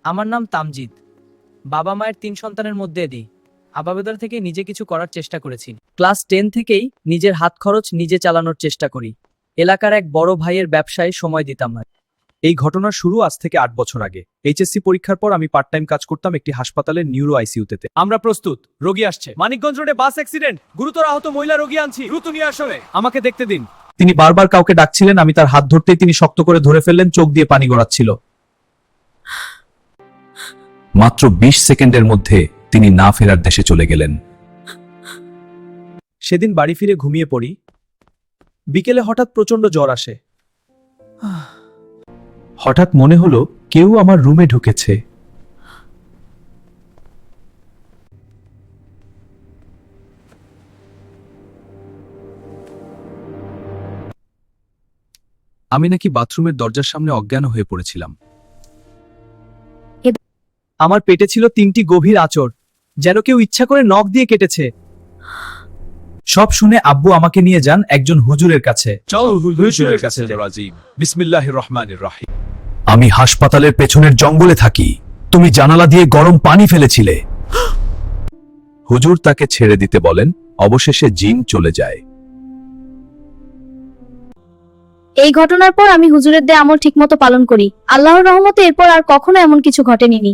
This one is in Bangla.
আমার নাম তামজিদ। বাবা মায়ের ৩ সন্তানের মধ্যে এদি। আবাবেদার থেকে নিজে কিছু করার চেষ্টা করেছি। ক্লাস 10 থেকেই নিজের হাত খরচ নিজে চালানোর চেষ্টা করি। এলাকার এক বড় ভাইয়ের ব্যবসায় সময় দিতাম না। এই ঘটনার শুরু আজ থেকে ৮ বছর আগে। এইচএসসি পরীক্ষার পর আমি পার্ট টাইম কাজ করতাম একটি হাসপাতালের নিউরো আইসিইউতে। আমরা প্রস্তুত, রোগী আসছে। মানিকগঞ্জ রোডে বাস অ্যাক্সিডেন্ট, গুরুতর আহত মহিলা রোগী আনছি, দ্রুত নিয়ে আসলে আমাকে দেখতে দিন। তিনি বারবার কাউকে ডাকছিলেন, আমি তার হাত ধরতেই তিনি শক্ত করে ধরে ফেললেন, চোখ দিয়ে পানি গড়াচ্ছিল। মাত্র ২০ সেকেন্ডের মধ্যে তিনি না ফেরার দেশে চলে গেলেন। সেদিন বাড়ি ফিরে ঘুমিয়ে পড়ি। বিকেলে হঠাৎ প্রচন্ড জ্বর আসে। হঠাৎ মনে হলো কেউ আমার রুমে ঢুকেছে। আমি নাকি বাথরুমের দরজার সামনে অজ্ঞান হয়ে পড়েছিলাম। আমার পেটে ছিল ৩টি গভীর আঁচড়, যেন কেউ ইচ্ছা করে নখ দিয়ে কেটেছে। সব শুনে আব্বু আমাকে নিয়ে যান একজন হুজুরের কাছে। বিসমিল্লাহির রহমানির রহিম। আমি হাসপাতালের পেছনের জঙ্গলে থাকি, তুমি জানালা দিয়ে গরম পানি ফেলেছিলে। হুজুর তাকে ছেড়ে দিতে বলেন, অবশেষে জিন চলে যায়। এই ঘটনার পর আমি হুজুরের দেয়া আমল ঠিকমতো পালন করি। আল্লাহর রহমতে এরপর আর কখনো এমন কিছু ঘটেনি।